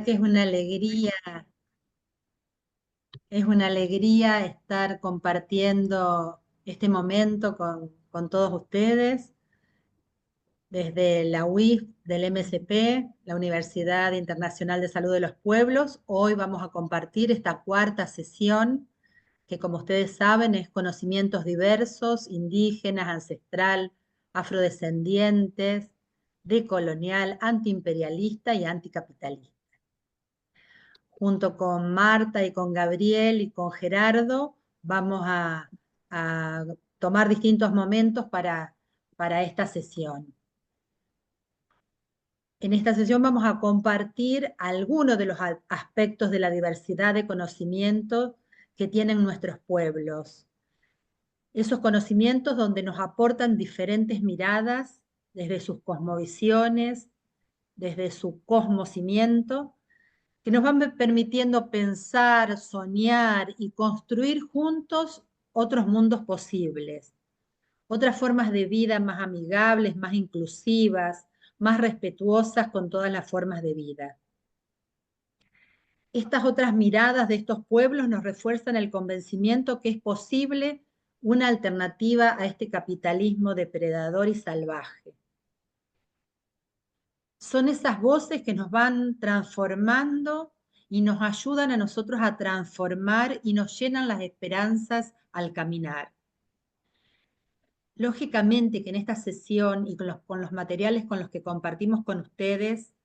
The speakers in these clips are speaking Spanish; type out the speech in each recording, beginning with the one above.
que es una alegría estar compartiendo este momento con todos ustedes desde la UIF del MSP, la Universidad Internacional de Salud de los Pueblos. Hoy vamos a compartir esta cuarta sesión que, como ustedes saben, es conocimientos diversos, indígenas, ancestral, afrodescendientes, decolonial, antiimperialista y anticapitalista. Junto con Marta y con Gabriel y con Gerardo, vamos a tomar distintos momentos para esta sesión. En esta sesión vamos a compartir algunos de los aspectos de la diversidad de conocimientos que tienen nuestros pueblos. Esos conocimientos donde nos aportan diferentes miradas desde sus cosmovisiones, desde su cosmocimiento, que nos van permitiendo pensar, soñar y construir juntos otros mundos posibles, otras formas de vida más amigables, más inclusivas, más respetuosas con todas las formas de vida. Estas otras miradas de estos pueblos nos refuerzan el convencimiento que es posible una alternativa a este capitalismo depredador y salvaje. Son esas voces que nos van transformando y nos ayudan a nosotros a transformar y nos llenan las esperanzas al caminar. Lógicamente que en esta sesión y con los materiales con los que compartimos con ustedes,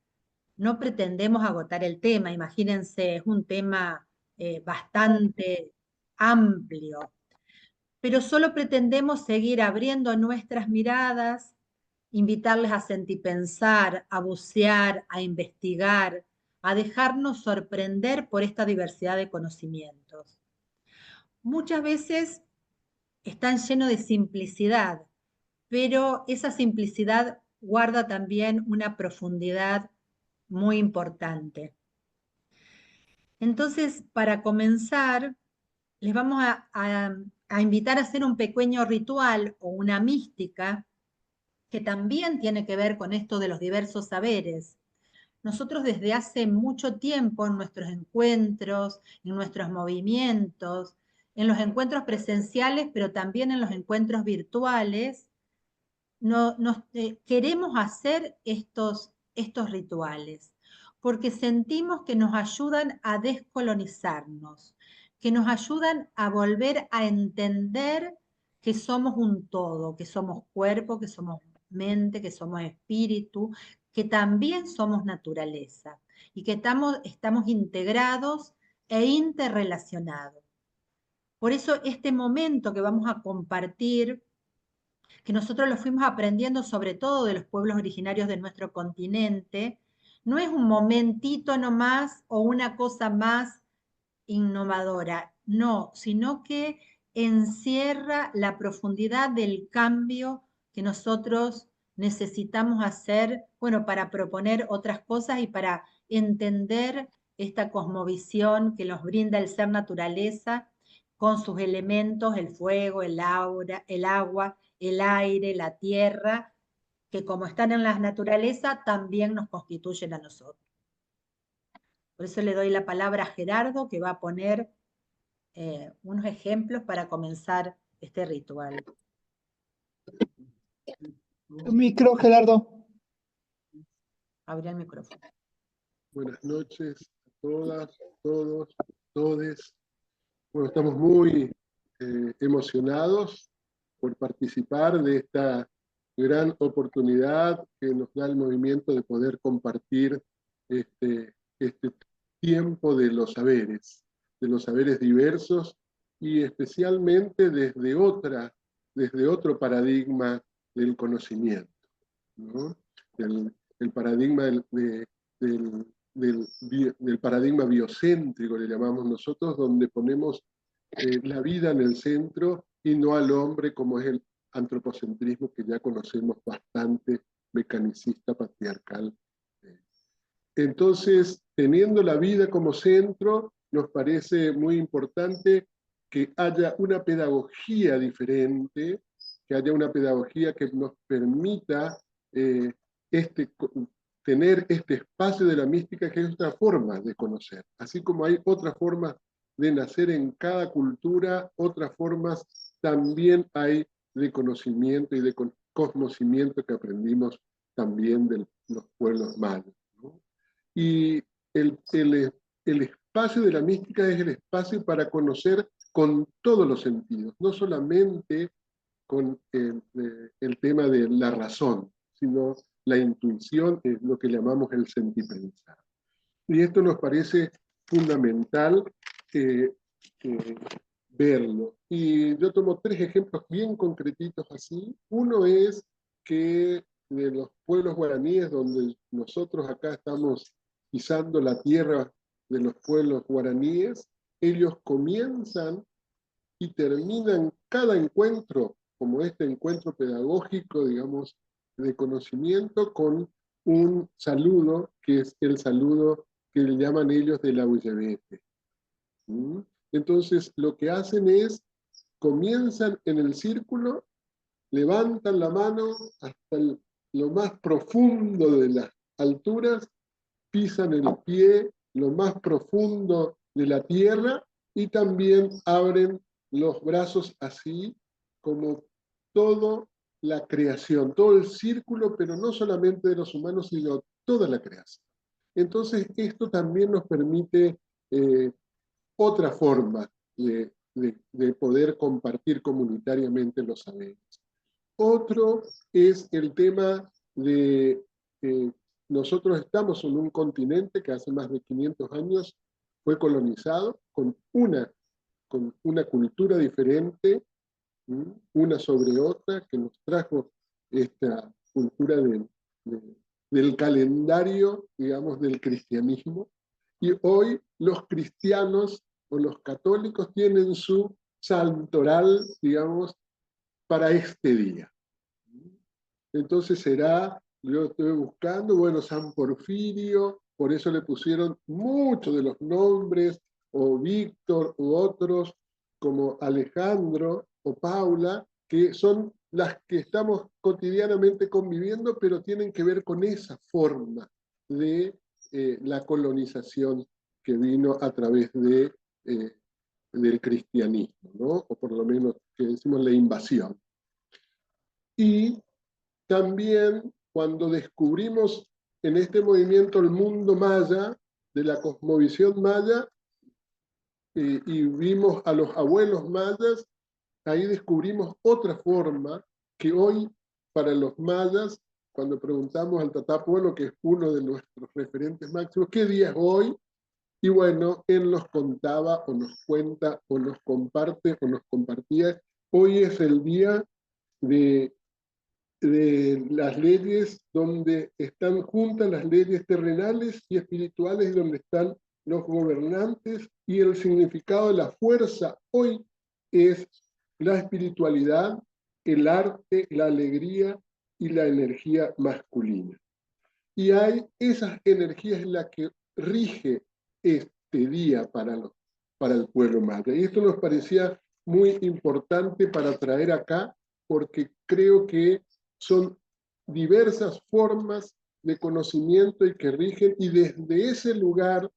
no pretendemos agotar el tema. Imagínense, es un tema bastante amplio, pero solo pretendemos seguir abriendo nuestras miradas, invitarles a sentipensar, a bucear, a investigar, a dejarnos sorprender por esta diversidad de conocimientos. Muchas veces están llenos de simplicidad, pero esa simplicidad guarda también una profundidad muy importante. Entonces, para comenzar, les vamos a invitar a hacer un pequeño ritual o una mística que también tiene que ver con esto de los diversos saberes. Nosotros desde hace mucho tiempo en nuestros encuentros, en nuestros movimientos, en los encuentros presenciales, pero también en los encuentros virtuales, queremos hacer estos rituales, porque sentimos que nos ayudan a descolonizarnos, que nos ayudan a volver a entender que somos un todo, que somos cuerpo, que somos mente, que somos espíritu, que también somos naturaleza y que estamos integrados e interrelacionados. Por eso este momento que vamos a compartir, que nosotros lo fuimos aprendiendo sobre todo de los pueblos originarios de nuestro continente, no es un momentito nomás o una cosa más innovadora, no, sino que encierra la profundidad del cambio que nosotros necesitamos hacer, bueno, para proponer otras cosas y para entender esta cosmovisión que nos brinda el ser naturaleza con sus elementos, el fuego, el agua, el aire, la tierra, que como están en la naturaleza, también nos constituyen a nosotros. Por eso le doy la palabra a Gerardo, que va a poner unos ejemplos para comenzar este ritual. Micro, Gerardo. Abrí el micrófono. Buenas noches a todas, todos, todes. Bueno, estamos muy emocionados por participar de esta gran oportunidad que nos da el movimiento de poder compartir este tiempo de los saberes diversos y especialmente desde otro paradigma del conocimiento, ¿no? El paradigma del paradigma biocéntrico, le llamamos nosotros, donde ponemos la vida en el centro y no al hombre, como es el antropocentrismo que ya conocemos bastante, mecanicista, patriarcal. Entonces, teniendo la vida como centro, nos parece muy importante que haya una pedagogía diferente, que haya una pedagogía que nos permita tener este espacio de la mística, que es otra forma de conocer. Así como hay otras formas de nacer en cada cultura, otras formas también hay de conocimiento y de conocimiento que aprendimos también de los pueblos mayas, ¿no? Y el espacio de la mística es el espacio para conocer con todos los sentidos, no solamente con el tema de la razón, sino la intuición, es lo que llamamos el sentipensar. Y esto nos parece fundamental eh, eh, verlo. Y yo tomo 3 ejemplos bien concretitos así. Uno es que de los pueblos guaraníes, donde nosotros acá estamos pisando la tierra de los pueblos guaraníes, ellos comienzan y terminan cada encuentro, como este encuentro pedagógico, digamos, de conocimiento, con un saludo, que es el saludo que le llaman ellos de la Uyevete. Entonces, lo que hacen es, comienzan en el círculo, levantan la mano hasta lo más profundo de las alturas, pisan el pie lo más profundo de la tierra y también abren los brazos así, como toda la creación, todo el círculo, pero no solamente de los humanos, sino toda la creación. Entonces, esto también nos permite otra forma de poder compartir comunitariamente los saberes. Otro es el tema de nosotros estamos en un continente que hace más de 500 años fue colonizado con una cultura diferente, una sobre otra, que nos trajo esta cultura del calendario, digamos, del cristianismo. Y hoy los cristianos o los católicos tienen su santoral, digamos, para este día. Entonces será, yo estoy buscando, bueno, San Porfirio, por eso le pusieron muchos de los nombres, o Víctor, u otros, como Alejandro o Paula, que son las que estamos cotidianamente conviviendo, pero tienen que ver con esa forma de la colonización que vino a través del cristianismo, ¿no? O por lo menos que decimos la invasión. Y también cuando descubrimos en este movimiento el mundo maya, de la cosmovisión maya, y vimos a los abuelos mayas, ahí descubrimos otra forma que hoy para los mayas, cuando preguntamos al tatapueblo, que es uno de nuestros referentes máximos, ¿qué día es hoy? Y bueno, él nos contaba o nos cuenta o nos comparte o nos compartía, hoy es el día de las leyes donde están juntas las leyes terrenales y espirituales, donde están los gobernantes, y el significado de la fuerza hoy es la espiritualidad, el arte, la alegría y la energía masculina. Y hay esas energías en las que rige este día para el pueblo maya. Y esto nos parecía muy importante para traer acá, porque creo que son diversas formas de conocimiento y que rigen, y desde ese lugar,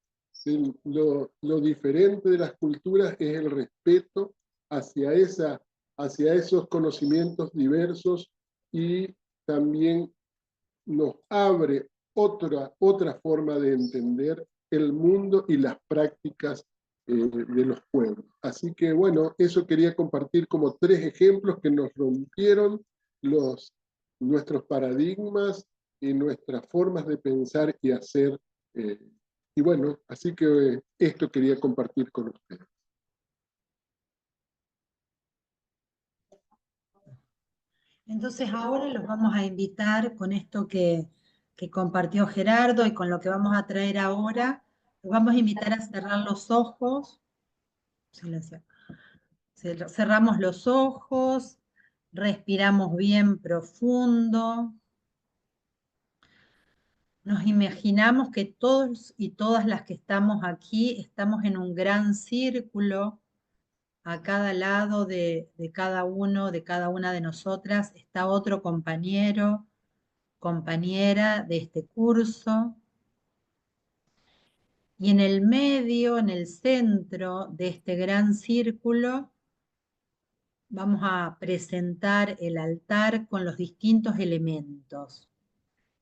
lo diferente de las culturas es el respeto hacia esos conocimientos diversos, y también nos abre otra forma de entender el mundo y las prácticas de los pueblos. Así que bueno, eso quería compartir como 3 ejemplos que nos rompieron nuestros paradigmas y nuestras formas de pensar y hacer. Y bueno, así que esto quería compartir con ustedes. Entonces ahora los vamos a invitar con esto que compartió Gerardo y con lo que vamos a traer ahora. Los vamos a invitar a cerrar los ojos. Silencio. Cerramos los ojos, respiramos bien profundo. Nos imaginamos que todos y todas las que estamos aquí estamos en un gran círculo. A cada lado de cada uno, de cada una de nosotras, está otro compañero compañera de este curso. Y en el medio, en el centro de este gran círculo, vamos a presentar el altar con los distintos elementos.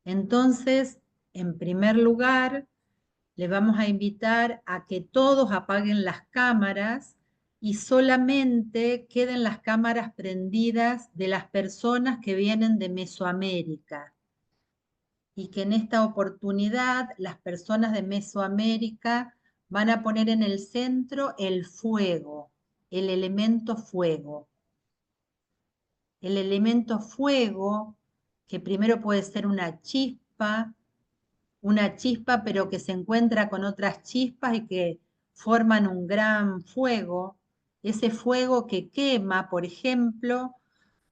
Entonces, en primer lugar, le vamos a invitar a que todos apaguen las cámaras y solamente queden las cámaras prendidas de las personas que vienen de Mesoamérica. Y que en esta oportunidad las personas de Mesoamérica van a poner en el centro el fuego, el elemento fuego. El elemento fuego, que primero puede ser una chispa pero que se encuentra con otras chispas y que forman un gran fuego. Ese fuego que quema, por ejemplo,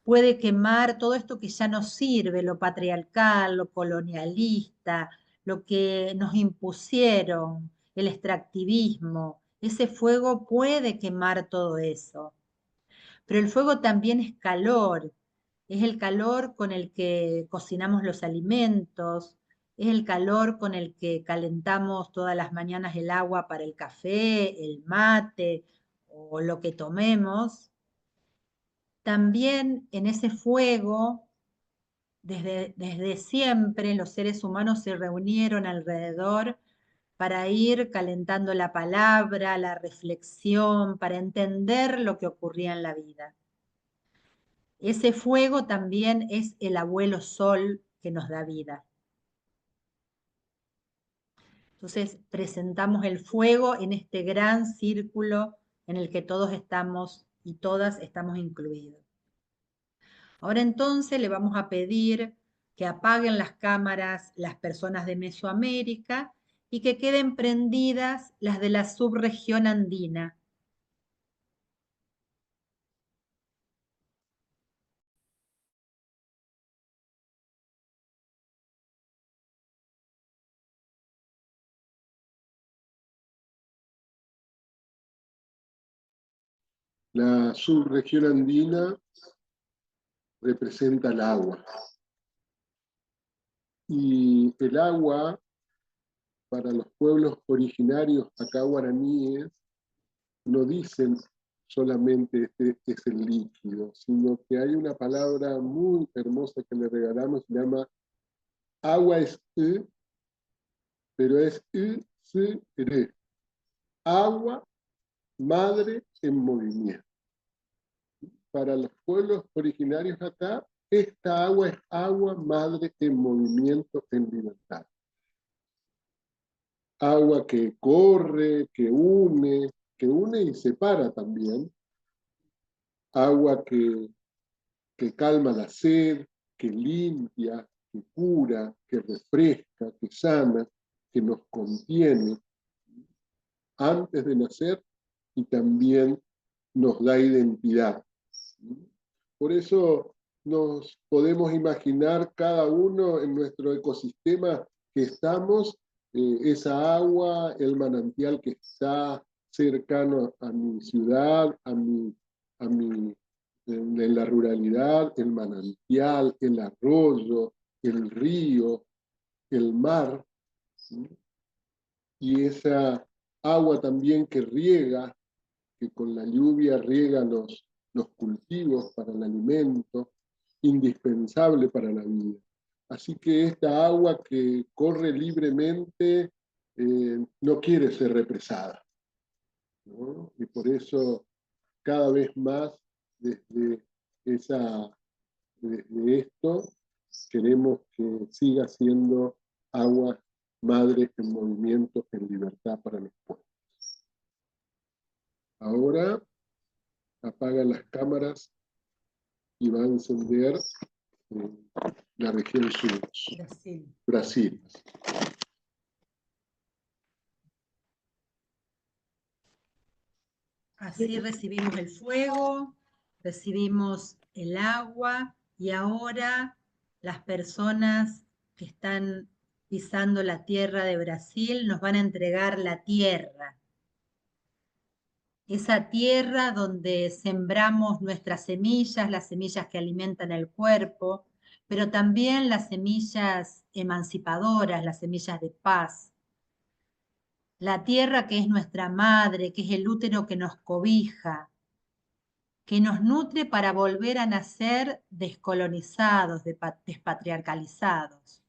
puede quemar todo esto que ya no sirve, lo patriarcal, lo colonialista, lo que nos impusieron, el extractivismo. Ese fuego puede quemar todo eso. Pero el fuego también es el calor con el que cocinamos los alimentos, es el calor con el que calentamos todas las mañanas el agua para el café, el mate o lo que tomemos. También en ese fuego, desde siempre, los seres humanos se reunieron alrededor para ir calentando la palabra, la reflexión, para entender lo que ocurría en la vida. Ese fuego también es el abuelo sol que nos da vida. Entonces presentamos el fuego en este gran círculo en el que todos estamos y todas estamos incluidos. Ahora entonces le vamos a pedir que apaguen las cámaras las personas de Mesoamérica y que queden prendidas las de la subregión andina. La subregión andina representa el agua. Y el agua, para los pueblos originarios acá guaraníes, no dicen solamente este es el líquido, sino que hay una palabra muy hermosa que le regalamos, se llama agua es pero es re. Agua, madre en movimiento. Para los pueblos originarios acá, esta agua es agua, madre en movimiento, en libertad. Agua que corre, que une y separa también. Agua que calma la sed, que limpia, que cura, que refresca, que sana, que nos contiene antes de nacer y también nos da identidad. Por eso nos podemos imaginar cada uno en nuestro ecosistema que estamos, esa agua, el manantial que está cercano a mi ciudad, en la ruralidad, el manantial, el arroyo, el río, el mar, ¿sí? Y esa agua también que riega, que con la lluvia riega los cultivos para el alimento, indispensable para la vida. Así que esta agua que corre libremente no quiere ser represada, ¿no? Y por eso cada vez más desde esto queremos que siga siendo agua madre en movimiento, en libertad para los pueblos. Ahora apaga las cámaras y va a encender la región sur, Brasil. Así recibimos el fuego, recibimos el agua y ahora las personas que están pisando la tierra de Brasil nos van a entregar la tierra. Esa tierra donde sembramos nuestras semillas, las semillas que alimentan el cuerpo, pero también las semillas emancipadoras, las semillas de paz. La tierra que es nuestra madre, que es el útero que nos cobija, que nos nutre para volver a nacer descolonizados, despatriarcalizados.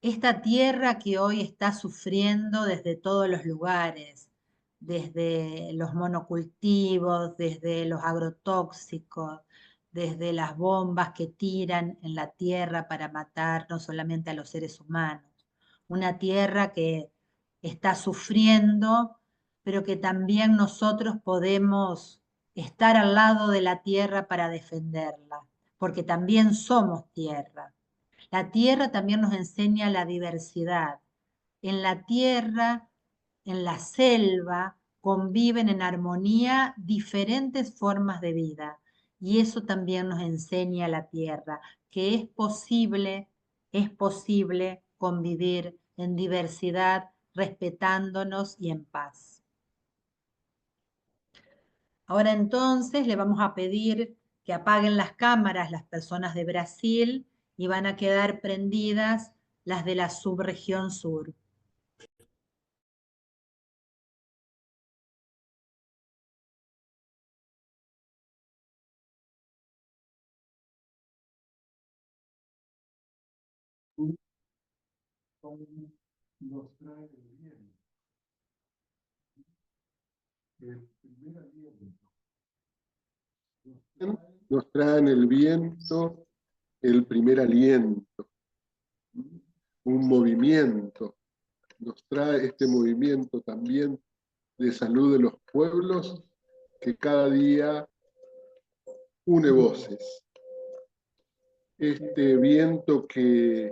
Esta tierra que hoy está sufriendo desde todos los lugares, desde los monocultivos, desde los agrotóxicos, desde las bombas que tiran en la tierra para matar no solamente a los seres humanos. Una tierra que está sufriendo, pero que también nosotros podemos estar al lado de la tierra para defenderla, porque también somos tierra. La tierra también nos enseña la diversidad. En la tierra, en la selva, conviven en armonía diferentes formas de vida. Y eso también nos enseña la tierra, que es posible convivir en diversidad, respetándonos y en paz. Ahora entonces le vamos a pedir que apaguen las cámaras las personas de Brasil y van a quedar prendidas las de la subregión sur. Nos trae el bien. El primer aliento. Nos traen el viento, el primer aliento, un movimiento. Nos trae este movimiento también de salud de los pueblos que cada día une voces. Este viento que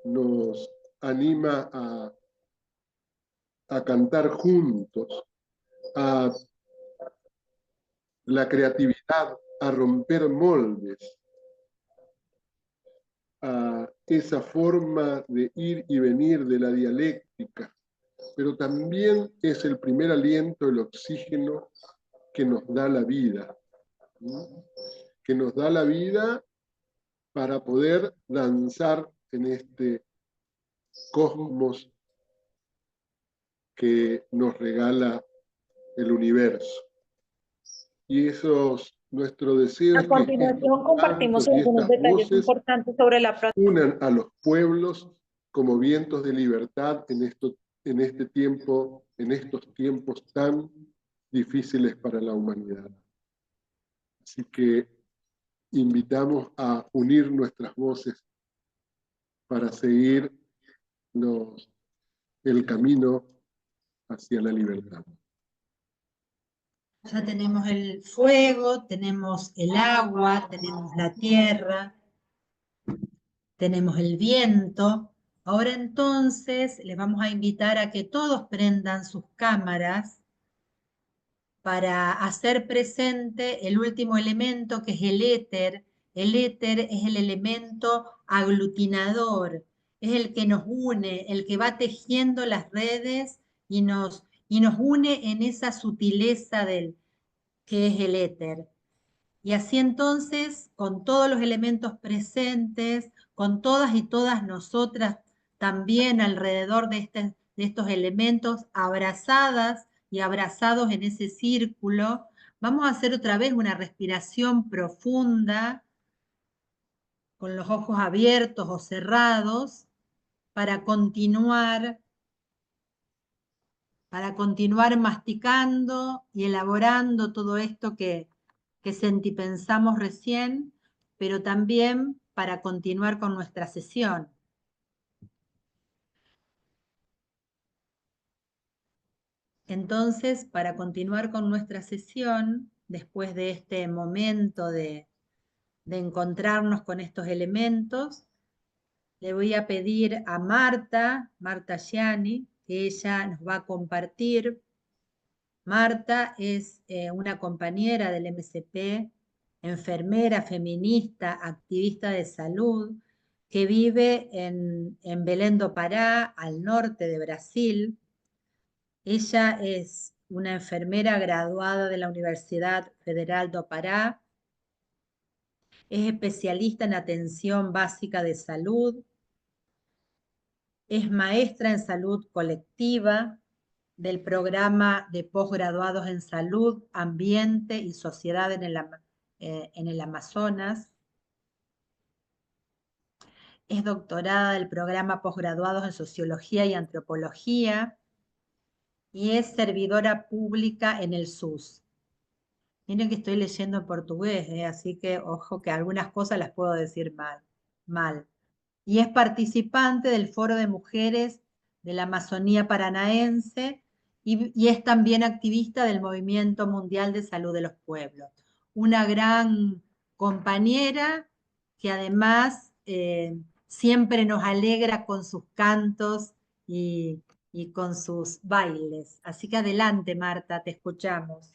nos anima a cantar juntos, a la creatividad, a romper moldes, a esa forma de ir y venir de la dialéctica, pero también es el primer aliento, el oxígeno que nos da la vida, ¿no? Que nos da la vida para poder danzar en este cosmos que nos regala el universo. Y esos, nuestro deseo A es que continuación, compartimos cantos y algunos estas detalles voces importantes sobre la protesta. unan a los pueblos como vientos de libertad en estos tiempos tan difíciles para la humanidad. Así que invitamos a unir nuestras voces para seguir el camino hacia la libertad. Ya tenemos el fuego, tenemos el agua, tenemos la tierra, tenemos el viento. Ahora entonces les vamos a invitar a que todos prendan sus cámaras para hacer presente el último elemento, que es el éter. El éter es el elemento aglutinador, es el que nos une, el que va tejiendo las redes y nos une en esa sutileza que es el éter. Y así entonces, con todos los elementos presentes, con todas y todas nosotras también alrededor de estos elementos, abrazadas y abrazados en ese círculo, vamos a hacer otra vez una respiración profunda, con los ojos abiertos o cerrados, para continuar masticando y elaborando todo esto que sentipensamos recién, pero también para continuar con nuestra sesión. Entonces, para continuar con nuestra sesión, después de este momento de encontrarnos con estos elementos, le voy a pedir a Marta Gianni, que ella nos va a compartir. Marta es una compañera del MSP, enfermera, feminista, activista de salud, que vive en Belém do Pará, al norte de Brasil. Ella es una enfermera graduada de la Universidad Federal do Pará Es especialista en atención básica de salud. Es maestra en salud colectiva del programa de posgraduados en salud, ambiente y sociedad en el Amazonas. Es doctorada del programa posgraduados en sociología y antropología y es servidora pública en el SUS. Miren que estoy leyendo en portugués, así que ojo que algunas cosas las puedo decir mal. Y es participante del Foro de Mujeres de la Amazonía Paranaense y es también activista del Movimiento Mundial de Salud de los Pueblos. Una gran compañera que además siempre nos alegra con sus cantos y con sus bailes. Así que adelante, Marta, te escuchamos.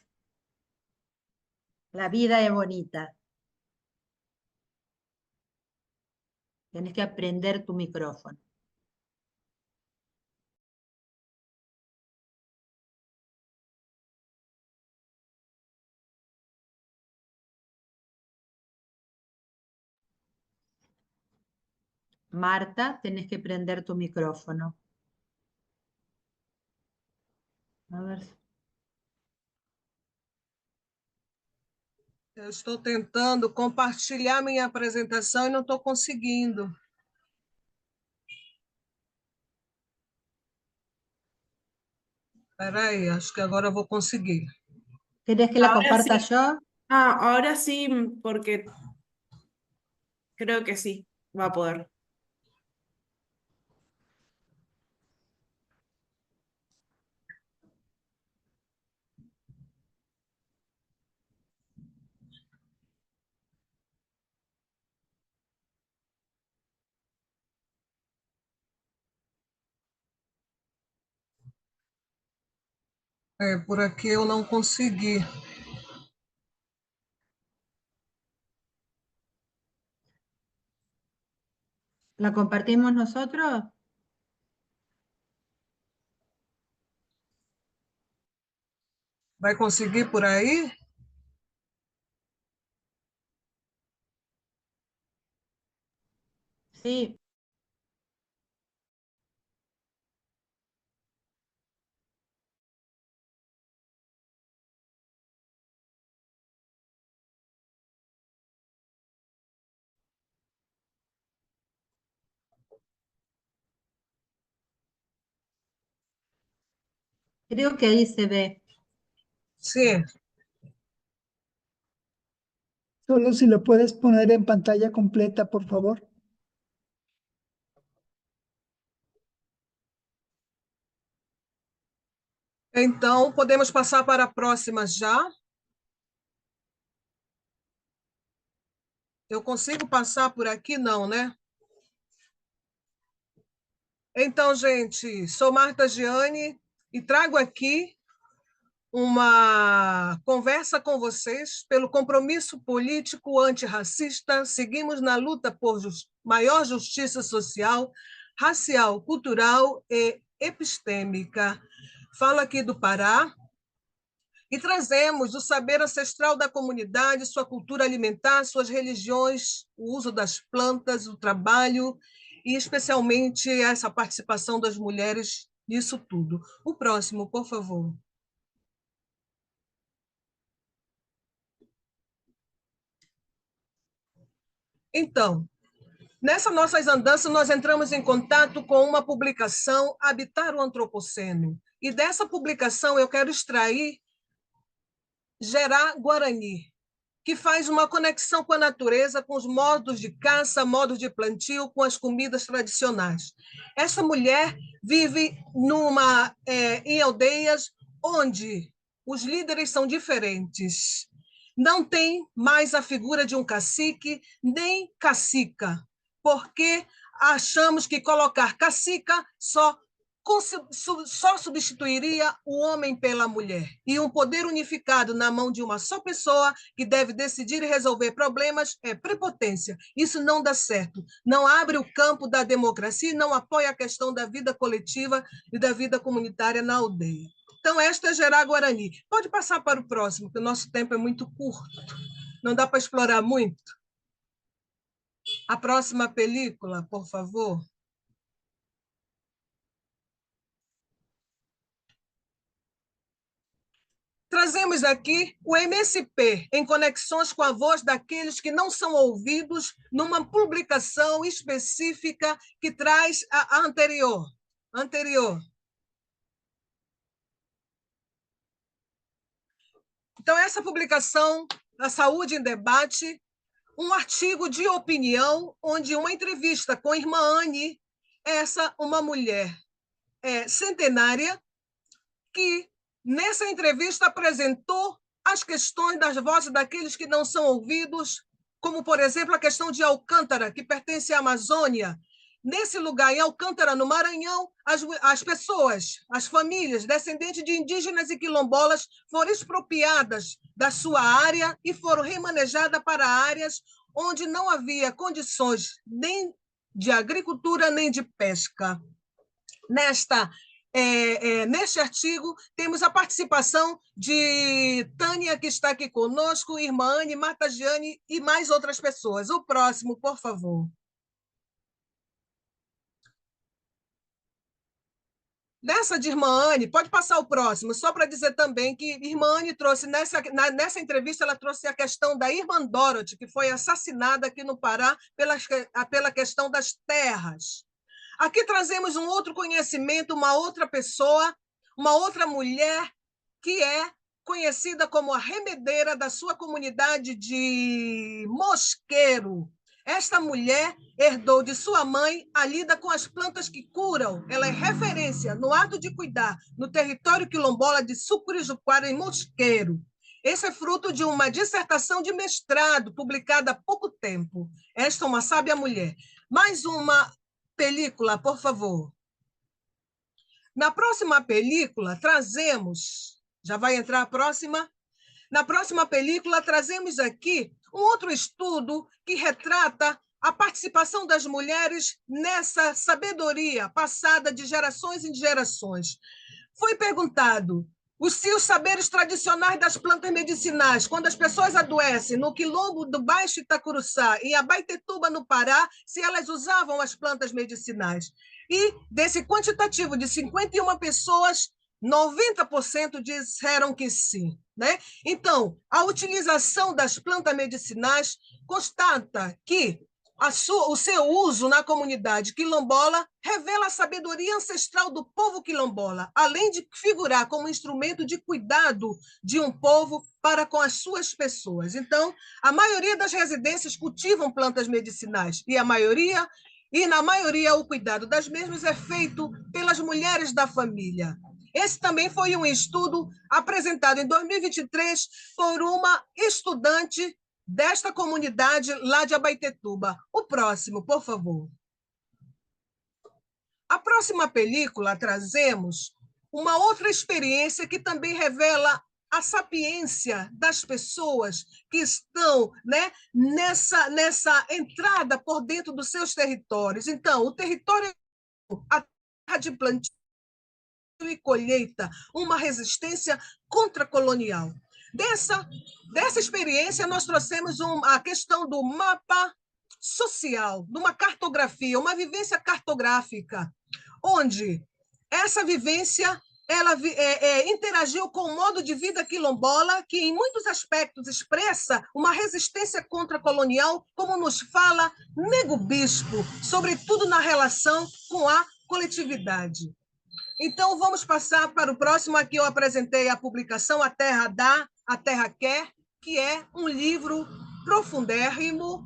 La vida es bonita. Tienes que aprender tu micrófono. Marta, tenés que prender tu micrófono. A ver. Eu estou tentando compartilhar minha apresentação e não estou conseguindo. Espera aí, acho que agora eu vou conseguir. ¿Querés que la Ahora comparta sí. yo? Ahora sí, porque creo que sí, va a poder. Por aqui eu não consegui. ¿La compartimos nosotros? Vai conseguir por aí? Sí. Creo que ahí se ve. Sim. Solo si lo puedes poner en pantalla completa, por favor. Então, podemos passar para a próxima já? Eu consigo passar por aqui? Não, né? Então, gente, sou Marta Gianni e trago aqui uma conversa com vocês pelo compromisso político antirracista. Seguimos na luta por maior justiça social, racial, cultural e epistêmica. Falo aqui do Pará e trazemos o saber ancestral da comunidade, sua cultura alimentar, suas religiões, o uso das plantas, o trabalho e, especialmente, essa participação das mulheres nisso tudo. O próximo, por favor. Então, nessas nossas andanças, nós entramos em contato com uma publicação, Habitar o Antropoceno. E dessa publicação eu quero extrair Gerá Guarani, que faz uma conexão com a natureza, com os modos de caça, modos de plantio, com as comidas tradicionais. Essa mulher vive em aldeias onde os líderes são diferentes. Não tem mais a figura de um cacique, nem cacica, porque achamos que colocar cacica só substituiria o homem pela mulher. E um poder unificado na mão de uma só pessoa que deve decidir e resolver problemas é prepotência. Isso não dá certo. Não abre o campo da democracia e não apoia a questão da vida coletiva e da vida comunitária na aldeia. Então, esta é Gerá Guarani. Pode passar para o próximo, porque o nosso tempo é muito curto. Não dá para explorar muito. A próxima película, por favor. Trazemos aqui o MSP, em conexões com a voz daqueles que não são ouvidos, numa publicação específica que traz a anterior. Então, essa publicação, a Saúde em Debate, um artigo de opinião, onde uma entrevista com a irmã Anne, uma mulher centenária, que nessa entrevista apresentou as questões das vozes daqueles que não são ouvidos, como, por exemplo, a questão de Alcântara, que pertence à Amazônia. Nesse lugar, em Alcântara, no Maranhão, as pessoas, as famílias descendentes de indígenas e quilombolas foram expropriadas da sua área e foram remanejadas para áreas onde não havia condições nem de agricultura nem de pesca. Neste artigo, temos a participação de Tânia, que está aqui conosco, irmã Anne, Marta Giane e mais outras pessoas. O próximo, por favor. Nessa de irmã Anne, pode passar o próximo, só para dizer também que irmã Anne trouxe, nessa entrevista, ela trouxe a questão da irmã Dorothy, que foi assassinada aqui no Pará pela questão das terras. Aqui trazemos um outro conhecimento, uma outra pessoa, uma outra mulher, que é conhecida como a remedeira da sua comunidade de Mosqueiro. Esta mulher herdou de sua mãe a lida com as plantas que curam. Ela é referência no ato de cuidar no território quilombola de Sucurijuquara, em Mosqueiro. Esse é fruto de uma dissertação de mestrado publicada há pouco tempo. Esta é uma sábia mulher. Mais uma película, por favor. Na próxima película, trazemos... Já vai entrar a próxima? Na próxima película, trazemos aqui um outro estudo que retrata a participação das mulheres nessa sabedoria passada de gerações em gerações. Foi perguntado se os saberes tradicionais das plantas medicinais, quando as pessoas adoecem no quilombo do Baixo Itacuruçá, em Abaetetuba, no Pará, se elas usavam as plantas medicinais. E desse quantitativo de 51 pessoas, 90% disseram que sim. Né? Então, a utilização das plantas medicinais constata que o seu uso na comunidade quilombola revela a sabedoria ancestral do povo quilombola, além de figurar como instrumento de cuidado de um povo para com as suas pessoas. Então, a maioria das residências cultivam plantas medicinais e na maioria o cuidado das mesmas é feito pelas mulheres da família. Esse também foi um estudo apresentado em 2023 por uma estudante desta comunidade lá de Abaetetuba. O próximo, por favor. A próxima película, trazemos uma outra experiência que também revela a sapiência das pessoas que estão, né, nessa entrada por dentro dos seus territórios. Então, o território, a terra de plantio e colheita, uma resistência contracolonial. Dessa experiência, nós trouxemos a questão do mapa social, de uma cartografia, uma vivência cartográfica, onde essa vivência ela interagiu com o modo de vida quilombola, que em muitos aspectos expressa uma resistência contracolonial, como nos fala Nego Bispo, sobretudo na relação com a coletividade. Então, vamos passar para o próximo. Aqui eu apresentei a publicação A Terra Dá, A Terra Quer, que é um livro profundérrimo,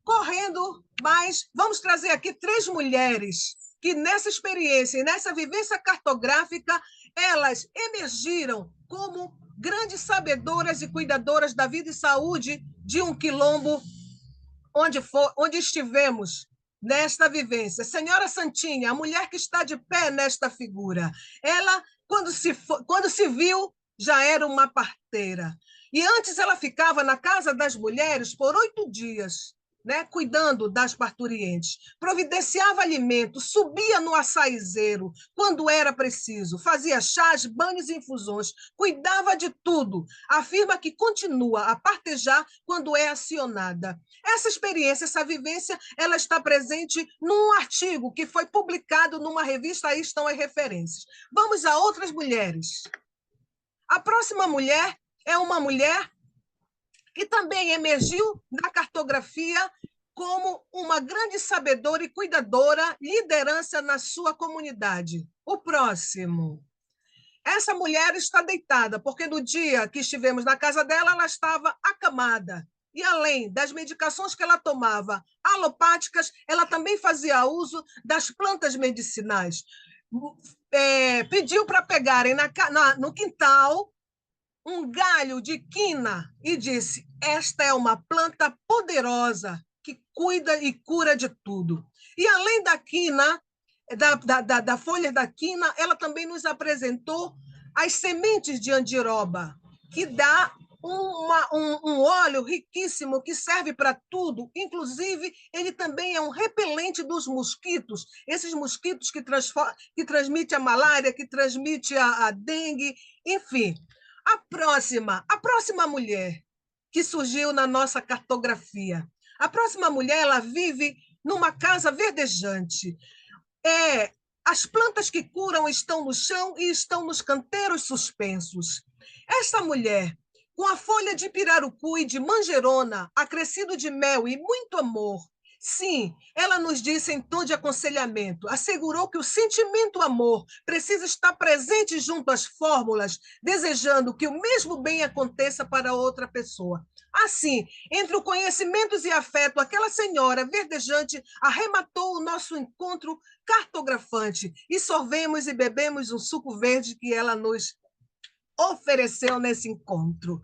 correndo, mas vamos trazer aqui 3 mulheres que nessa experiência e nessa vivência cartográfica, elas emergiram como grandes sabedoras e cuidadoras da vida e saúde de um quilombo onde estivemos nesta vivência. Senhora Santinha, a mulher que está de pé nesta figura, ela, quando se viu, já era uma parteira. E antes ela ficava na casa das mulheres por 8 dias, né, cuidando das parturientes, providenciava alimento, subia no açaizeiro quando era preciso, fazia chás, banhos e infusões, cuidava de tudo. Afirma que continua a partejar quando é acionada. Essa experiência, essa vivência, ela está presente num artigo que foi publicado numa revista, aí estão as referências. Vamos a outras mulheres. A próxima mulher é uma mulher que também emergiu da cartografia como uma grande sabedora e cuidadora, liderança na sua comunidade. O próximo. Essa mulher está deitada, porque no dia que estivemos na casa dela, ela estava acamada. E além das medicações que ela tomava alopáticas, ela também fazia uso das plantas medicinais. Pediu para pegarem no quintal um galho de quina e disse: esta é uma planta poderosa que cuida e cura de tudo. E além da quina, da folha da quina, ela também nos apresentou as sementes de andiroba, que dá um óleo riquíssimo que serve para tudo, inclusive ele também é um repelente dos mosquitos, esses mosquitos que transmitem a malária, que transmitem a dengue, enfim. A próxima mulher que surgiu na nossa cartografia. A próxima mulher, ela vive numa casa verdejante. As plantas que curam estão no chão e estão nos canteiros suspensos. Essa mulher, com a folha de pirarucu e de manjerona, acrescido de mel e muito amor, sim, ela nos disse em tom de aconselhamento, assegurou que o sentimento amor precisa estar presente junto às fórmulas, desejando que o mesmo bem aconteça para outra pessoa. Assim, entre o conhecimento e afeto, aquela senhora verdejante arrematou o nosso encontro cartografante e sorvemos e bebemos um suco verde que ela nos ofereceu nesse encontro.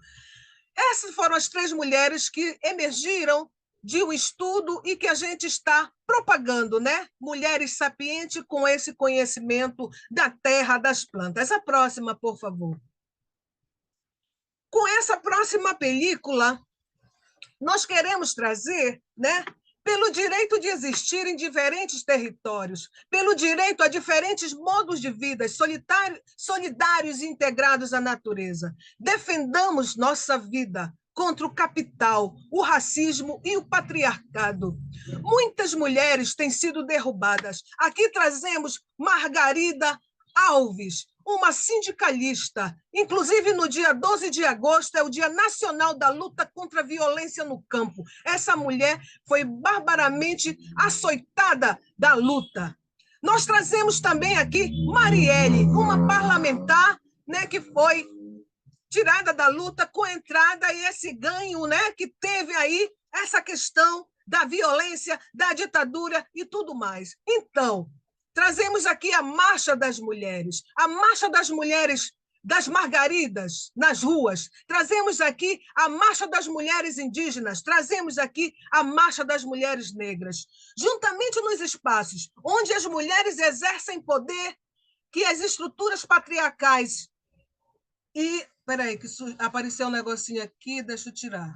Essas foram as 3 mulheres que emergiram de um estudo e que a gente está propagando, né? Mulheres sapientes com esse conhecimento da terra, das plantas. A próxima, por favor. Com essa próxima película, nós queremos trazer, né, pelo direito de existir em diferentes territórios, pelo direito a diferentes modos de vida, solidários e integrados à natureza. Defendamos nossa vida contra o capital, o racismo e o patriarcado. Muitas mulheres têm sido derrubadas. Aqui trazemos Margarida Alves, uma sindicalista. Inclusive, no dia 12 de agosto, é o Dia Nacional da Luta contra a Violência no Campo. Essa mulher foi barbaramente açoitada da luta. Nós trazemos também aqui Marielle, uma parlamentar, né, que foi tirada da luta com a entrada e esse ganho, né, que teve aí essa questão da violência, da ditadura e tudo mais. Então, trazemos aqui a Marcha das Mulheres, das Margaridas nas ruas, trazemos aqui a Marcha das Mulheres Indígenas, trazemos aqui a Marcha das Mulheres Negras, juntamente nos espaços onde as mulheres exercem poder que as estruturas patriarcais Peraí, que apareceu um negocinho aqui, deixa eu tirar.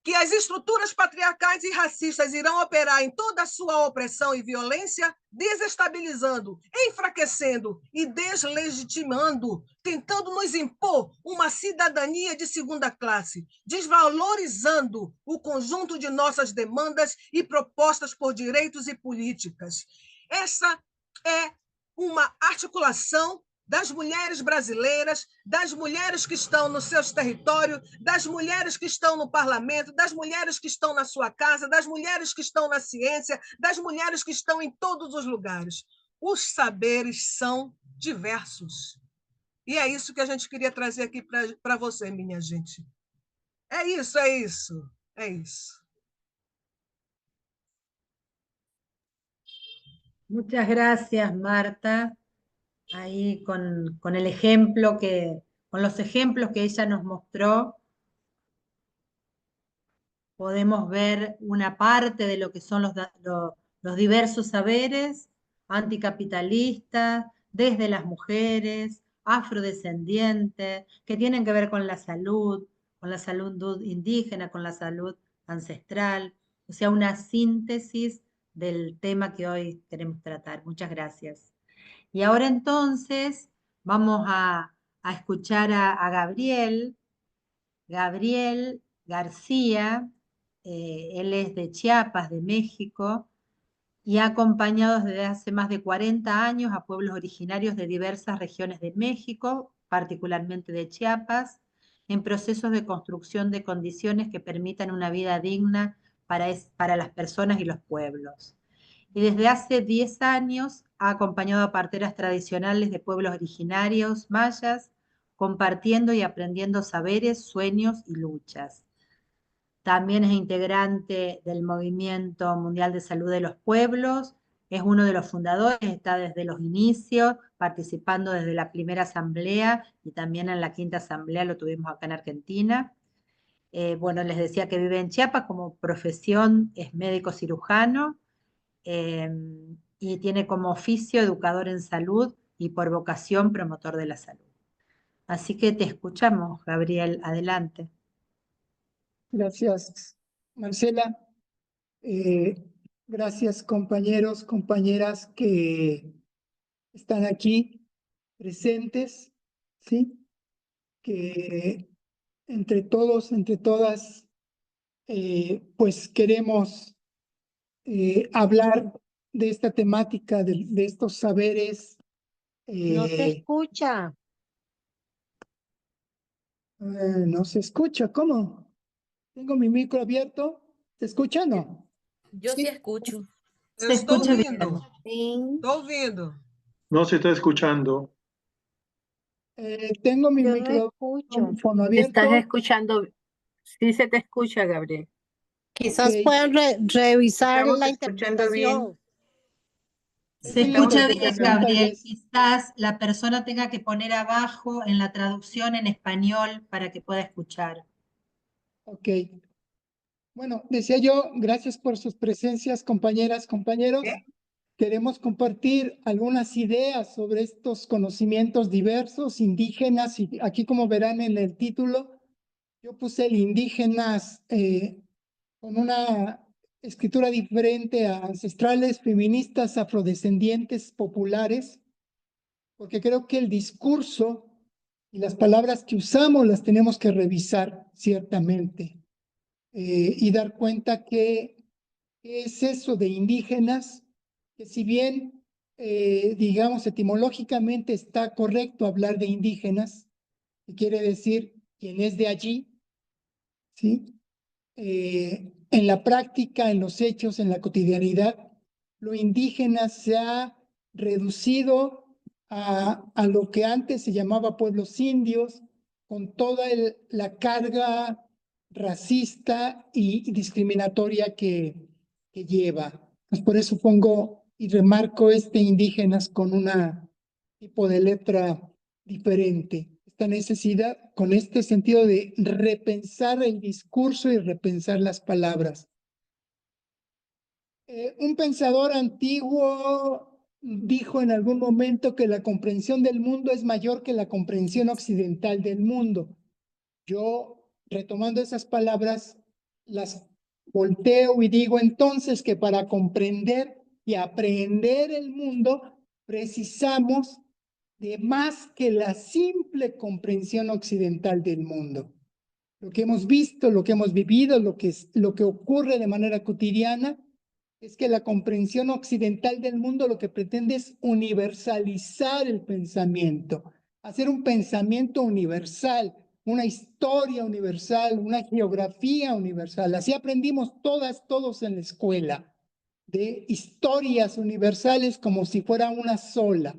Que as estruturas patriarcais e racistas irão operar em toda a sua opressão e violência, desestabilizando, enfraquecendo e deslegitimando, tentando nos impor uma cidadania de segunda classe, desvalorizando o conjunto de nossas demandas e propostas por direitos e políticas. Essa é uma articulação das mulheres brasileiras, das mulheres que estão nos seus territórios, das mulheres que estão no parlamento, das mulheres que estão na sua casa, das mulheres que estão na ciência, das mulheres que estão em todos os lugares. Os saberes são diversos. E é isso que a gente queria trazer aqui para você, minha gente. É isso, é isso, é isso. Muchas gracias, Marta. Ahí con el ejemplo con los ejemplos que ella nos mostró, podemos ver una parte de lo que son los diversos saberes anticapitalistas, desde las mujeres, afrodescendientes, que tienen que ver con la salud indígena, con la salud ancestral, o sea, una síntesis del tema que hoy queremos tratar. Muchas gracias. Y ahora entonces vamos a escuchar a Gabriel García. Él es de Chiapas, de México, y ha acompañado desde hace más de 40 años a pueblos originarios de diversas regiones de México, particularmente de Chiapas, en procesos de construcción de condiciones que permitan una vida digna para las personas y los pueblos. Y desde hace 10 años ha acompañado a parteras tradicionales de pueblos originarios mayas, compartiendo y aprendiendo saberes, sueños y luchas. También es integrante del Movimiento Mundial de Salud de los Pueblos, es uno de los fundadores, está desde los inicios, participando desde la primera asamblea y también en la quinta asamblea, lo tuvimos acá en Argentina. Bueno, les decía que vive en Chiapas, como profesión es médico cirujano, y tiene como oficio educador en salud y por vocación promotor de la salud. Así que te escuchamos, Gabriel, adelante. Gracias, Marcela. Gracias, compañeros, compañeras que están aquí presentes, ¿sí? Que entre todos, entre todas, pues queremos hablar de esta temática, de estos saberes. No se escucha. No se escucha, ¿cómo? Tengo mi micro abierto. ¿Se escucha o no? Yo sí escucho. Eu Se estou escucha bien. ouvindo. Sí. Estou ouvindo. No se está escuchando. Tengo mi Yo no micrófono escucho. abierto. Estás escuchando, sí se te escucha, Gabriel. Quizás Ok. puedan revisar Estamos la escuchando bien. interpretación. Se Estamos escucha bien, escuchando. Gabriel. Quizás la persona tenga que poner abajo en la traducción en español para que pueda escuchar. Ok. Bueno, decía yo, gracias por sus presencias, compañeras, compañeros. Queremos compartir algunas ideas sobre estos conocimientos diversos, indígenas, y aquí como verán en el título, yo puse el indígenas con una escritura diferente a ancestrales, feministas, afrodescendientes, populares, porque creo que el discurso y las palabras que usamos las tenemos que revisar ciertamente y dar cuenta que es eso de indígenas, que si bien, digamos, etimológicamente está correcto hablar de indígenas, que quiere decir quien es de allí, ¿sí? En la práctica, en los hechos, en la cotidianidad, lo indígena se ha reducido a lo que antes se llamaba pueblos indios, con toda la carga racista y discriminatoria que lleva. Pues por eso pongo y remarco indígenas con una tipo de letra diferente. Esta necesidad, con este sentido de repensar el discurso y repensar las palabras. Un pensador antiguo dijo en algún momento que la comprensión del mundo es mayor que la comprensión occidental del mundo. Yo, retomando esas palabras, las volteo y digo entonces que para comprender y aprender el mundo precisamos de más que la simple comprensión occidental del mundo. Lo que hemos visto, lo que hemos vivido, lo que ocurre de manera cotidiana, es que la comprensión occidental del mundo lo que pretende es universalizar el pensamiento, hacer un pensamiento universal, una historia universal, una geografía universal. Así aprendimos todos en la escuela, de historias universales como si fuera una sola.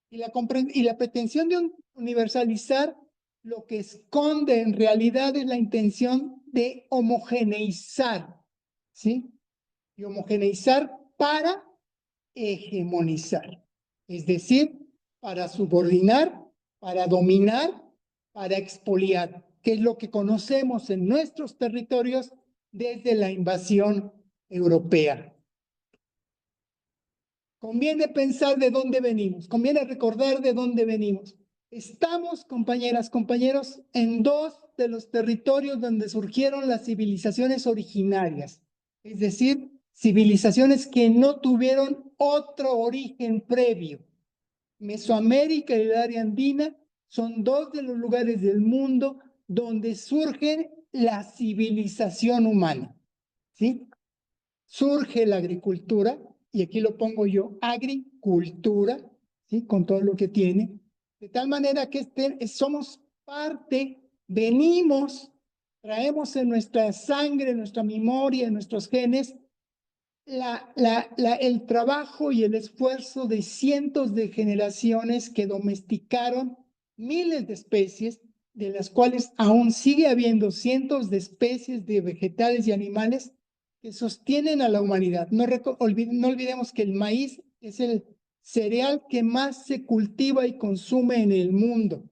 Y la pretensión de universalizar lo que esconde en realidad es la intención de homogeneizar, ¿sí? Y homogeneizar para hegemonizar, es decir, para subordinar, para dominar, para expoliar, que es lo que conocemos en nuestros territorios desde la invasión europea. Conviene pensar de dónde venimos, conviene recordar de dónde venimos. Estamos, compañeras, compañeros, en dos de los territorios donde surgieron las civilizaciones originarias, es decir, civilizaciones que no tuvieron otro origen previo. Mesoamérica y el área andina son dos de los lugares del mundo donde surge la civilización humana, ¿sí? Surge la agricultura, y aquí lo pongo yo, agricultura, ¿sí? Con todo lo que tiene, de tal manera que somos parte, venimos, traemos en nuestra sangre, en nuestra memoria, en nuestros genes, el trabajo y el esfuerzo de cientos de generaciones que domesticaron miles de especies, de las cuales aún sigue habiendo cientos de especies de vegetales y animales que sostienen a la humanidad. No olvidemos que el maíz es el cereal que más se cultiva y consume en el mundo.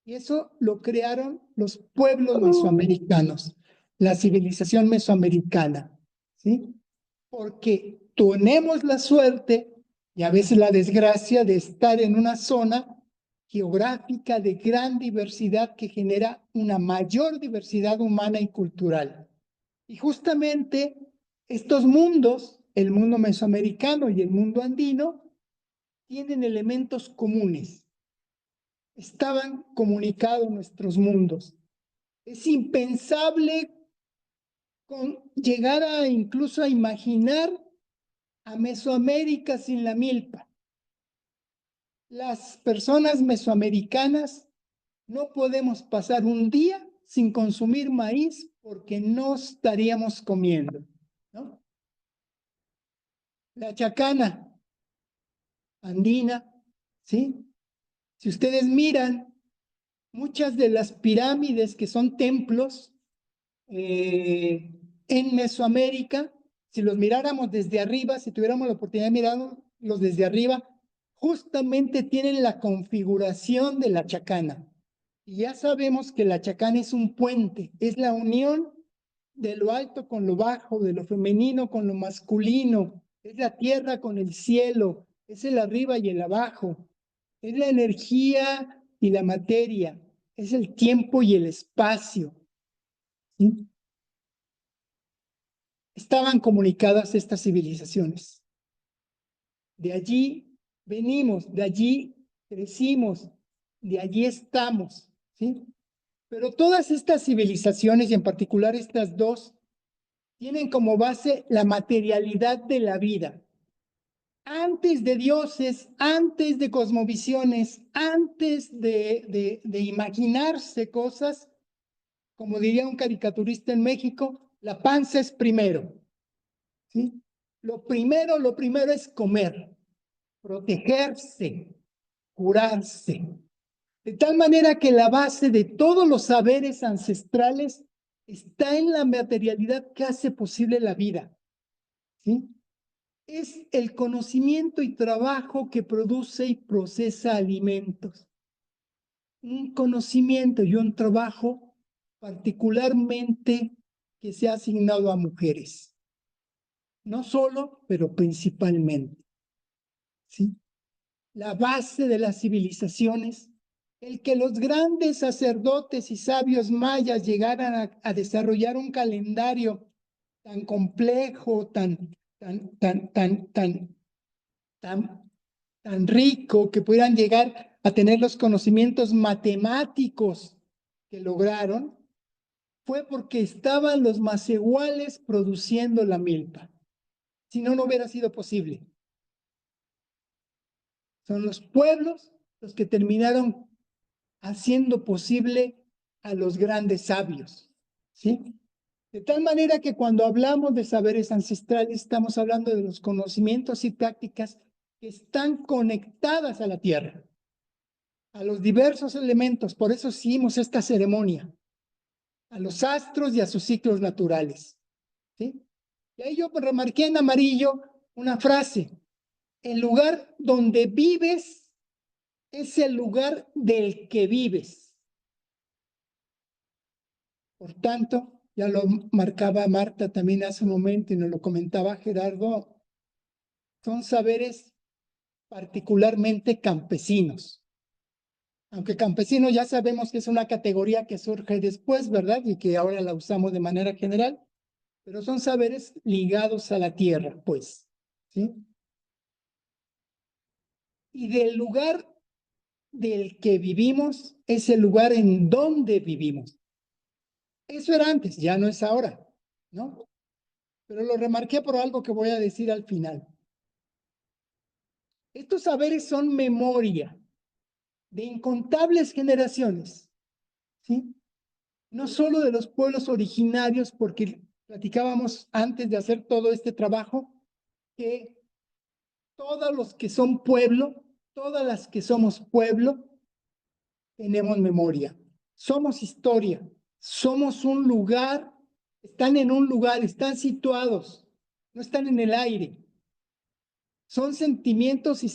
Y eso lo crearon los pueblos mesoamericanos, la civilización mesoamericana, ¿sí? Porque tenemos la suerte y a veces la desgracia de estar en una zona geográfica de gran diversidad que genera una mayor diversidad humana y cultural. Y justamente estos mundos, el mundo mesoamericano y el mundo andino, tienen elementos comunes. Estaban comunicados nuestros mundos. Es impensable llegar a incluso a imaginar a Mesoamérica sin la milpa. Las personas mesoamericanas no podemos pasar un día sin consumir maíz porque no estaríamos comiendo, ¿no? La chacana andina, ¿sí? Si ustedes miran, muchas de las pirámides que son templos en Mesoamérica, si los miráramos desde arriba, si tuviéramos la oportunidad de mirarlos desde arriba, justamente tienen la configuración de la chacana. Y ya sabemos que la chacana es un puente, es la unión de lo alto con lo bajo, de lo femenino con lo masculino, es la tierra con el cielo, es el arriba y el abajo, es la energía y la materia, es el tiempo y el espacio, ¿sí? Estaban comunicadas estas civilizaciones. De allí venimos, de allí crecimos, de allí estamos, ¿sí? Pero todas estas civilizaciones, y en particular estas dos, tienen como base la materialidad de la vida. Antes de dioses, antes de cosmovisiones, antes de imaginarse cosas, como diría un caricaturista en México, la panza es primero, ¿sí? Lo primero es comer, protegerse, curarse. De tal manera que la base de todos los saberes ancestrales está en la materialidad que hace posible la vida, ¿sí? Es el conocimiento y trabajo que produce y procesa alimentos. Un conocimiento y un trabajo particularmente que se ha asignado a mujeres. No solo, pero principalmente, ¿sí? La base de las civilizaciones, el que los grandes sacerdotes y sabios mayas llegaran a desarrollar un calendario tan complejo, tan rico, que pudieran llegar a tener los conocimientos matemáticos que lograron, fue porque estaban los macehuales produciendo la milpa. Si no, no hubiera sido posible. Son los pueblos los que terminaron haciendo posible a los grandes sabios, ¿sí? De tal manera que cuando hablamos de saberes ancestrales, estamos hablando de los conocimientos y prácticas que están conectadas a la tierra, a los diversos elementos. Por eso hicimos esta ceremonia, a los astros y a sus ciclos naturales, ¿sí? Y ahí yo remarqué en amarillo una frase: el lugar donde vives es el lugar del que vives. Por tanto, ya lo marcaba Marta también hace un momento y nos lo comentaba Gerardo, son saberes particularmente campesinos, Aunque campesino ya sabemos que es una categoría que surge después, ¿verdad? Y que ahora la usamos de manera general, pero son saberes ligados a la tierra, pues, ¿sí? Y del lugar del que vivimos es el lugar en donde vivimos. Eso era antes, ya no es ahora, ¿no? Pero lo remarqué por algo que voy a decir al final. Estos saberes son memoria de incontables generaciones, ¿sí? No solo de los pueblos originarios, porque platicábamos antes de hacer todo este trabajo, que todos los que son pueblo, todas las que somos pueblo, tenemos memoria. Somos historia, somos un lugar, están en un lugar, están situados, no están en el aire. Son sentimientos y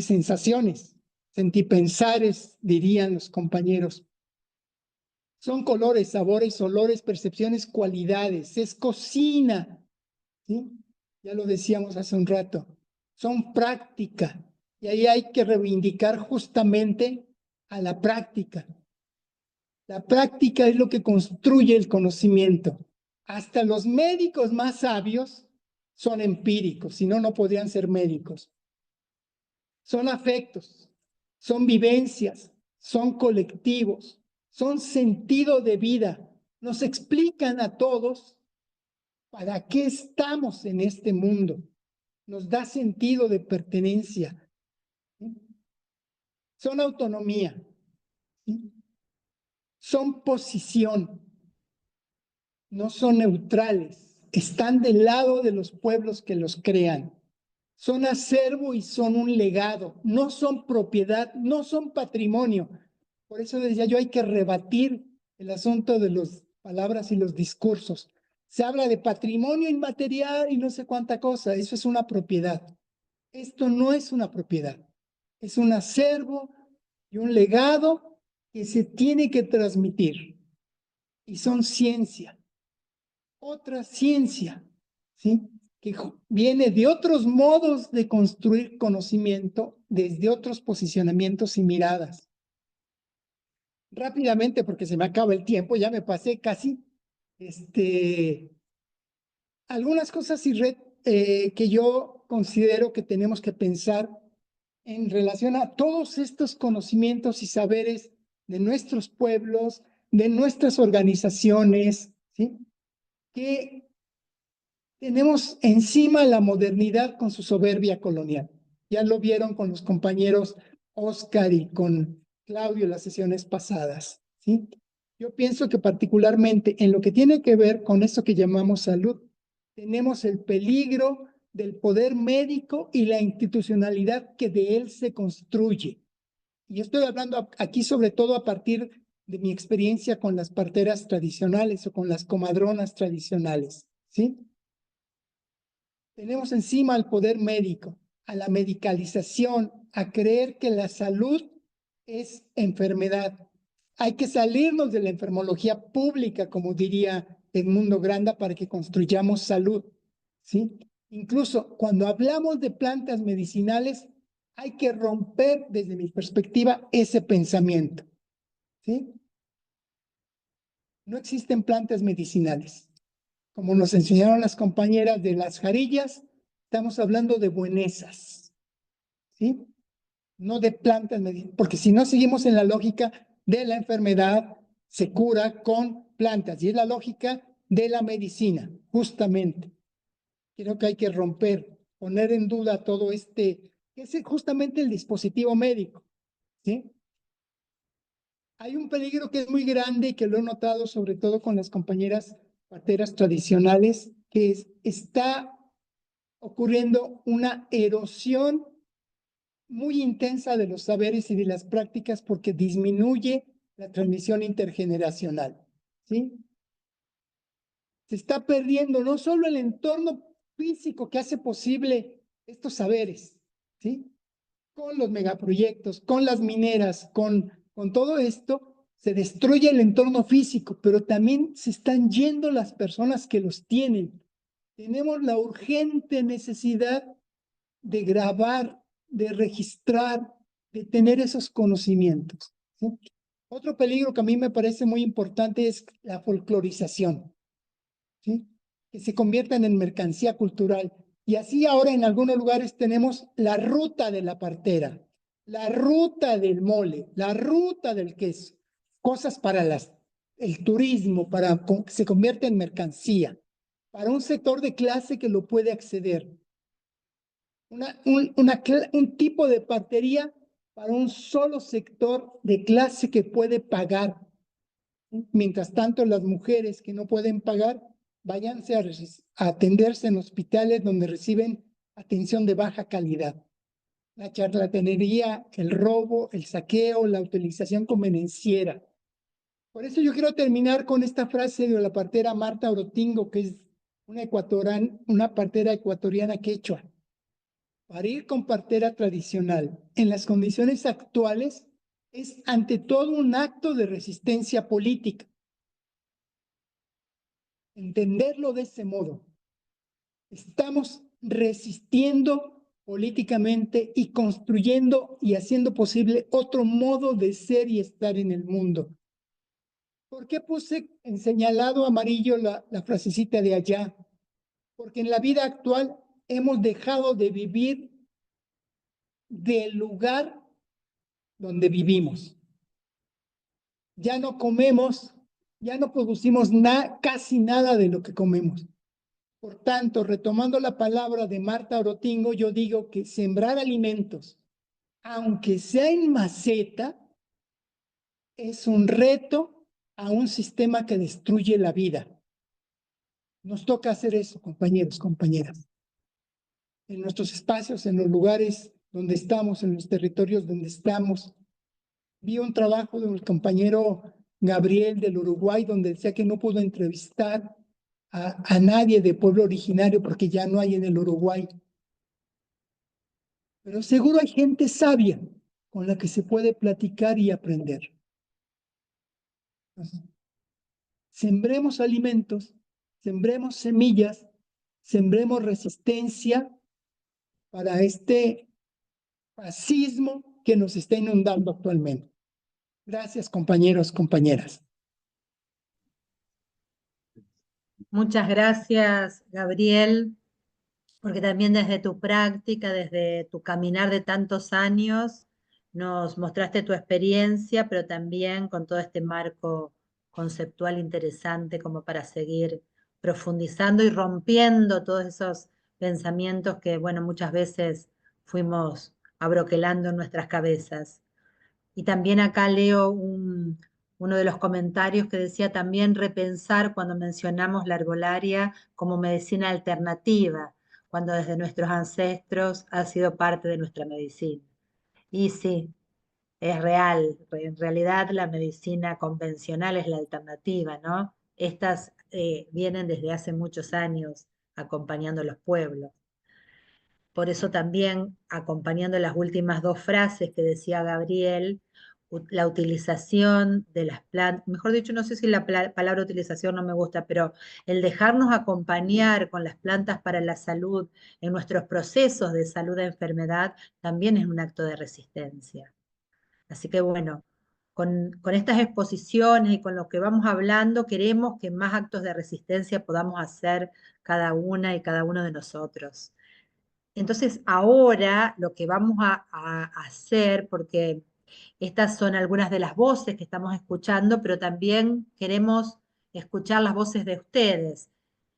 sensaciones, sentipensares, dirían los compañeros. Son colores, sabores, olores, percepciones, cualidades. Es cocina, ¿sí? Ya lo decíamos hace un rato. Son práctica. Y ahí hay que reivindicar justamente a la práctica. La práctica es lo que construye el conocimiento. Hasta los médicos más sabios son empíricos, si no, no podrían ser médicos. Son afectos, son vivencias, son colectivos, son sentido de vida. Nos explican a todos para qué estamos en este mundo. Nos da sentido de pertenencia. ¿Sí? Son autonomía. ¿Sí? Son posición. No son neutrales. Están del lado de los pueblos que los crean. Son acervo y son un legado. No son propiedad, no son patrimonio. Por eso decía yo, hay que rebatir el asunto de las palabras y los discursos. Se habla de patrimonio inmaterial y no sé cuánta cosa. Eso es una propiedad. Esto no es una propiedad. Es un acervo y un legado que se tiene que transmitir. Y son ciencia. Otra ciencia, ¿sí? Que viene de otros modos de construir conocimiento desde otros posicionamientos y miradas. Rápidamente, porque se me acaba el tiempo, ya me pasé casi, algunas cosas que yo considero que tenemos que pensar en relación a todos estos conocimientos y saberes de nuestros pueblos, de nuestras organizaciones, ¿sí? Que tenemos encima la modernidad con su soberbia colonial. Ya lo vieron con los compañeros Oscar y con Claudio en las sesiones pasadas, ¿sí? Yo pienso que particularmente en lo que tiene que ver con esto que llamamos salud, tenemos el peligro del poder médico y la institucionalidad que de él se construye. Y estoy hablando aquí sobre todo a partir de mi experiencia con las parteras tradicionales o con las comadronas tradicionales, ¿sí? Tenemos encima al poder médico, a la medicalización, a creer que la salud es enfermedad. Hay que salirnos de la enfermología pública, como diría Edmundo Granda, para que construyamos salud, ¿sí? Incluso cuando hablamos de plantas medicinales, hay que romper, desde mi perspectiva, ese pensamiento, ¿sí? No existen plantas medicinales. Como nos enseñaron las compañeras de las jarillas, estamos hablando de buenezas, ¿sí? No de plantas medicinales, porque si no seguimos en la lógica de la enfermedad, se cura con plantas, y es la lógica de la medicina, justamente. Creo que hay que romper, poner en duda todo que es justamente el dispositivo médico, ¿sí? Hay un peligro que es muy grande y que lo he notado sobre todo con las compañeras parteras tradicionales, que está ocurriendo una erosión muy intensa de los saberes y de las prácticas porque disminuye la transmisión intergeneracional, ¿sí? Se está perdiendo no solo el entorno físico que hace posible estos saberes, ¿sí? Con los megaproyectos, con las mineras, con todo esto, se destruye el entorno físico, pero también se están yendo las personas que los tienen. Tenemos la urgente necesidad de grabar, de registrar, de tener esos conocimientos, ¿sí? Otro peligro que a mí me parece muy importante es la folclorización, ¿sí? Que se conviertan en mercancía cultural. Y así ahora en algunos lugares tenemos la ruta de la partera, la ruta del mole, la ruta del queso, cosas para el turismo, para que se convierta en mercancía, para un sector de clase que lo puede acceder. Un tipo de partería para un solo sector de clase que puede pagar. Mientras tanto, las mujeres que no pueden pagar, váyanse a atenderse en hospitales donde reciben atención de baja calidad. La charlatanería, el robo, el saqueo, la utilización convenenciera. Por eso yo quiero terminar con esta frase de la partera Marta Orotingo, que es una partera ecuatoriana quechua. Parir con partera tradicional en las condiciones actuales es ante todo un acto de resistencia política. Entenderlo de ese modo. Estamos resistiendo políticamente y construyendo y haciendo posible otro modo de ser y estar en el mundo. ¿Por qué puse en señalado amarillo la frasecita de allá? Porque en la vida actual hemos dejado de vivir del lugar donde vivimos. Ya no comemos, ya no producimos casi nada de lo que comemos. Por tanto, retomando la palabra de Marta Orotingo, yo digo que sembrar alimentos, aunque sea en maceta, es un reto a un sistema que destruye la vida. Nos toca hacer eso, compañeros, compañeras. En nuestros espacios, en los lugares donde estamos, en los territorios donde estamos. Vi un trabajo del compañero Gabriel del Uruguay, donde decía que no pudo entrevistar a nadie de pueblo originario porque ya no hay en el Uruguay. Pero seguro hay gente sabia con la que se puede platicar y aprender. Entonces, sembremos alimentos, sembremos semillas, sembremos resistencia para este fascismo que nos está inundando actualmente. Gracias, compañeros, compañeras. Muchas gracias, Gabriel, porque también desde tu práctica, desde tu caminar de tantos años, nos mostraste tu experiencia, pero también con todo este marco conceptual interesante como para seguir profundizando y rompiendo todos esos pensamientos que, bueno, muchas veces fuimos abroquelando en nuestras cabezas. Y también acá leo uno de los comentarios que decía también repensar cuando mencionamos la herbolaria como medicina alternativa, cuando desde nuestros ancestros ha sido parte de nuestra medicina. Y sí, es real, en realidad la medicina convencional es la alternativa, ¿no? Estas vienen desde hace muchos años acompañando a los pueblos. Por eso también, acompañando las últimas dos frases que decía Gabriel, la utilización de las plantas, mejor dicho, no sé si la palabra utilización no me gusta, pero el dejarnos acompañar con las plantas para la salud en nuestros procesos de salud de enfermedad también es un acto de resistencia. Así que bueno, con estas exposiciones y con lo que vamos hablando, queremos que más actos de resistencia podamos hacer cada una y cada uno de nosotros. Entonces, ahora lo que vamos a hacer, porque estas son algunas de las voces que estamos escuchando, pero también queremos escuchar las voces de ustedes.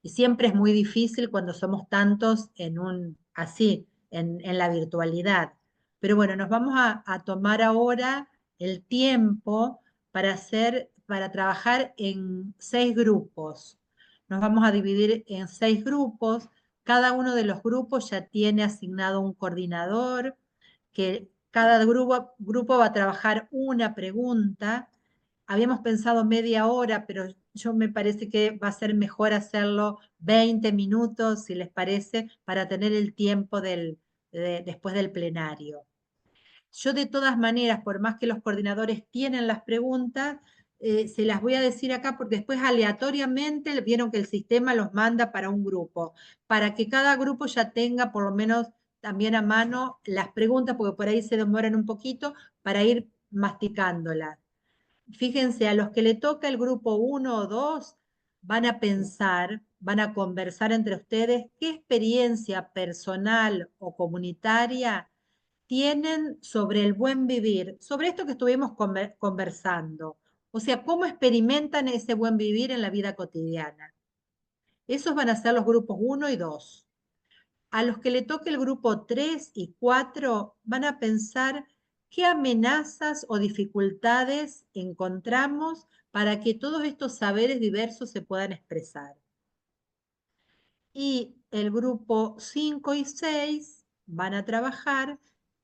Y siempre es muy difícil cuando somos tantos en la virtualidad. Pero bueno, nos vamos a tomar ahora el tiempo para trabajar en 6 grupos. Nos vamos a dividir en 6 grupos. Cada uno de los grupos ya tiene asignado un coordinador, que cada grupo va a trabajar una pregunta. Habíamos pensado media hora, pero yo me parece que va a ser mejor hacerlo 20 minutos, si les parece, para tener el tiempo después del plenario. Yo de todas maneras, por más que los coordinadores tienen las preguntas, se las voy a decir acá porque después aleatoriamente vieron que el sistema los manda para un grupo, para que cada grupo ya tenga por lo menos también a mano las preguntas, porque por ahí se demoran un poquito, para ir masticándola. Fíjense, a los que le toca el grupo 1 o 2, van a pensar, van a conversar entre ustedes qué experiencia personal o comunitaria tienen sobre el buen vivir, sobre esto que estuvimos conversando. O sea, cómo experimentan ese buen vivir en la vida cotidiana. Esos van a ser los grupos 1 y 2. A los que le toque el grupo 3 y 4 van a pensar qué amenazas o dificultades encontramos para que todos estos saberes diversos se puedan expresar. Y el grupo 5 y 6 van a trabajar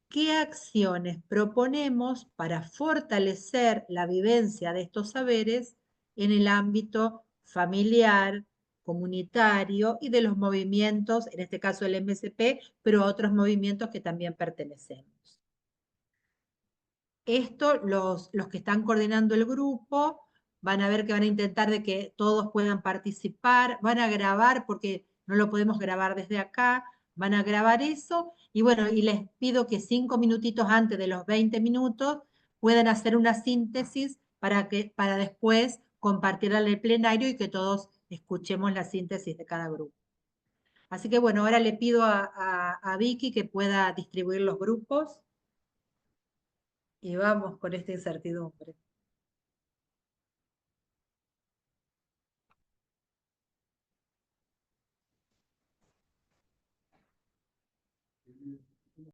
qué acciones proponemos para fortalecer la vivencia de estos saberes en el ámbito familiar, comunitario y de los movimientos, en este caso el MSP, pero otros movimientos que también pertenecemos. Esto, los que están coordinando el grupo van a ver que van a intentar de que todos puedan participar, van a grabar porque no lo podemos grabar desde acá, van a grabar eso y bueno, y les pido que 5 minutitos antes de los 20 minutos puedan hacer una síntesis para después compartirla en el plenario y que todos escuchemos la síntesis de cada grupo. Así que bueno, ahora le pido a Vicky que pueda distribuir los grupos y vamos con esta incertidumbre.